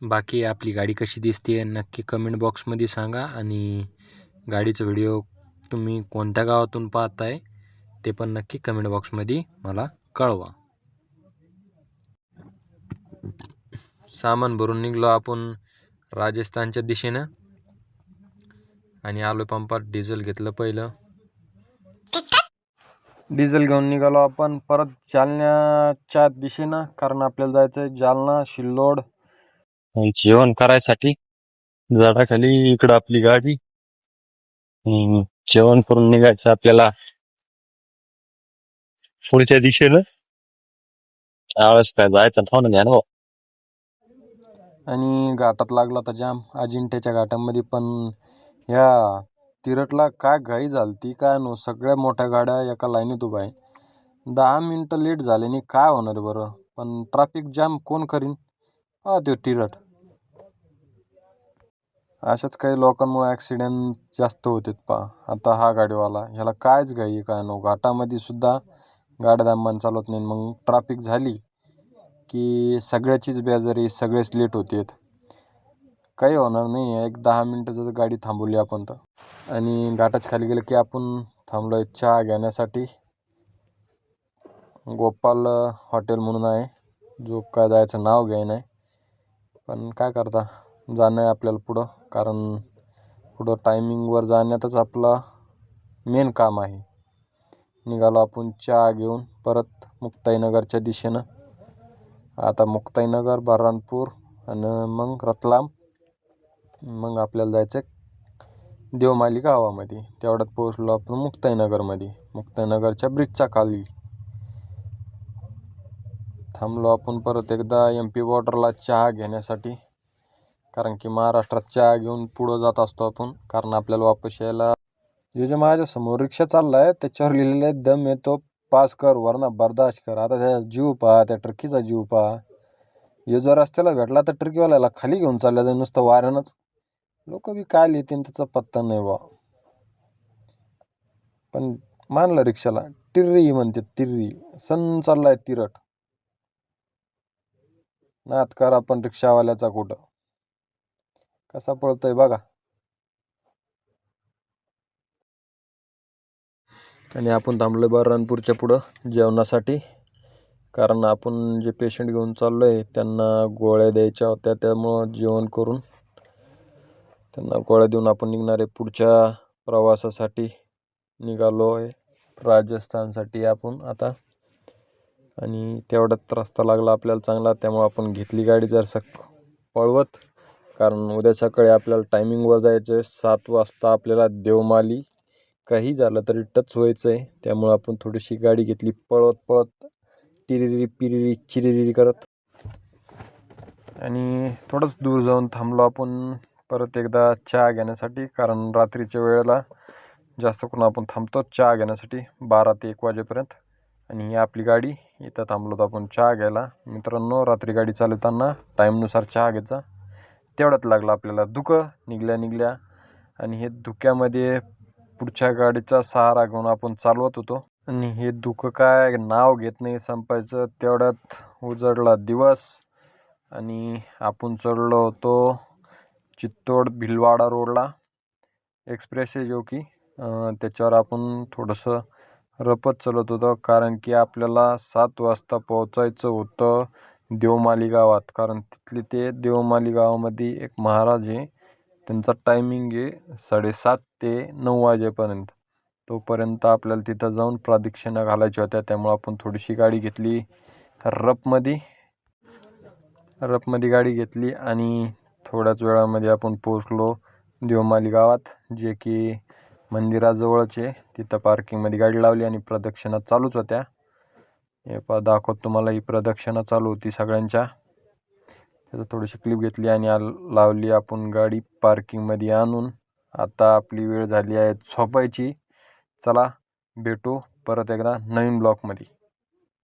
बाकी आपली गाडी कशी दिसते नक्की कमेंट बॉक्समध्ये सांगा. आणि गाडीचा व्हिडिओ तुम्ही कोणत्या गावातून पाहताय ते पण नक्की कमेंट बॉक्समध्ये मला कळवा. सामान भरून निघलो आपण राजस्थानच्या दिशेनं आणि आलो पंपात. डिझेल घेतलं पहिलं. डिझेल घेऊन निघालो आपण परत जालन्याच्या दिशेनं, कारण आपल्याला जायचं जालना शिल्लोड जेवण करायसाठी. झाडाखाली इकडं आपली गाडी. जेवण करून निघायचं आपल्याला पुढच्या दिशेनं. त्यावेळेस काय जायचं थांबून घ्या ना. आणि घाटात लागला तर जाम अजिंठ्याच्या घाटामध्ये. पण ह्या तिरटला काय घाई झालती काय नो, सगळ्या मोठ्या गाड्या एका लाईनीत उभ्या आहे. 10 मिनिटं लेट झाल्याने काय होणार बरं. पण ट्रॅफिक जाम कोण करीन तो तिरट. अशाच काही लोकांमुळे ॲक्सिडेंट जास्त होतात पहा. आता हा गाडीवाला ह्याला कायच घाई काय नो, घाटामध्ये सुद्धा गाड्या दांबान चालवत नाही. मग ट्रॅफिक झाली की सगळ्याचीच बेजारी, सगळेच लेट होतात. काही होणार नाही. एक 10 मिनिटं जर गाडी थांबवली आपण तर. आणि घाटाच्या खाली गेलं की आपण थांबलोय चहा घेण्यासाठी. गोपाल हॉटेल म्हणून आहे, जो काय जायचं नाव घ्याय नाही. पण काय करता, जाणं आहे आपल्याला पुढं. कारण पुढं टायमिंगवर जाण्यातच आपला मेन काम आहे. निघालो आपण चहा घेऊन परत मुक्ताईनगरच्या दिशेनं. आता मुक्ताईनगर, बऱ्हाणपूर आणि मग रतलाम. मग आपल्याला जायचं देवमाली गावामध्ये. तेवढ्यात पोहोचलो आपण मुक्ताईनगरमध्ये. मुक्ताईनगरच्या ब्रिजच्या खाली थांबलो आपण परत एकदा MP बॉर्डरला चहा घेण्यासाठी. कारण की महाराष्ट्रात चहा घेऊन पुढं जात असतो आपण. कारण आपल्याला वापस यायला. हे जे माझ्या समोर रिक्षा चाललाय त्याच्यावर लिहिलेलं आहे दम येतो पास कर वरना बर्दाश्त कर. आता त्या जीव पहा, त्या ट्रकीचा जीव पहा. हे जर रस्त्याला भेटला तर ट्रकीवाल्याला खाली घेऊन चालल्या जाईल नुसतं वाऱ्यानंच. लोक बी काय लिहितील त्याचा पत्ता नाही बा. पण मानलं रिक्षाला. टिर्री म्हणते, टिर्री. सन चाललाय तिरट. नात करा पण रिक्षावाल्याचा कुठं कसा पळतोय बघा. आणि आपण थांबलोय बऱ्हाणपूरच्या पुढं जेवणासाठी. कारण आपण जे पेशंट घेऊन चाललोय त्यांना गोळ्या द्यायच्या होत्या. त्यामुळं जेवण करून त्यांना गोळ्या देऊन आपण निघणार आहे पुढच्या प्रवासासाठी. निघालो आहे राजस्थानसाठी आपण आता. आणि तेवढ्यात रस्ता लागला आपल्याला चांगला, त्यामुळं आपण घेतली गाडी जरसा पळवत. कारण उद्या सकाळी आपल्याला टायमिंगवर जायचं आहे. 7 वाजता आपल्याला देवमाली. काही झालं तरी टच व्हायचं आहे. त्यामुळं आपण थोडीशी गाडी घेतली पळत पळत, टिरिरी पिरिरी चिरिरी करत. आणि थोडंच दूर जाऊन थांबलो आपण परत एकदा चहा घेण्यासाठी. कारण रात्रीच्या वेळेला जास्त करून आपण थांबतो चहा घेण्यासाठी 12 ते 1 वाजेपर्यंत. आणि ही आपली गाडी. इथं थांबलो तर आपण चहा घ्यायला. मित्रांनो, रात्री गाडी चालवताना टाईमनुसार चहा घ्यायचा. तेवढ्यात लागला आपल्याला धुकं निघल्या. आणि हे धुक्यामध्ये पुढच्या गाडीचा सहारा घेऊन आपण चालवत होतो. आणि हे धुकं काय नाव घेत नाही संपायचं. तेवढ्यात उजडला दिवस. आणि आपण चढलो होतो चित्तोड भिलवाडा रोडला. एक्सप्रेस आहे जो की त्याच्यावर आपण थोडंसं रपत चालत होतं. कारण की आपल्याला 7 वाजता पोहोचायचं होतं देवमाली गावात. कारण तिथले ते देवमाली गावामध्ये एक महाराज आहे. त्यांचा टायमिंग आहे 7:30 ते 9 वाजेपर्यंत. तोपर्यंत आपल्याला तिथं जाऊन प्रदक्षिणा घालायच्या होत्या. त्यामुळं आपण थोडीशी गाडी घेतली रपमध्ये गाडी घेतली. आणि थोड्याच वेळामध्ये आपण पोहोचलो देवमाली गावात, जे की मंदिराजवळच आहे. तिथं पार्किंगमध्ये गाडी लावली आणि प्रदक्षिणा चालूच होत्या. हे दाखवत तुम्हाला. ही प्रदक्षिणा चालू होती सगळ्यांच्या. त्याचं थोडीशी क्लिप घेतली आणि लावली आपण गाडी पार्किंगमध्ये आणून. आता आपली वेळ झाली आहे झोपायची. चला भेटू परत एकदा नवीन ब्लॉगमध्ये.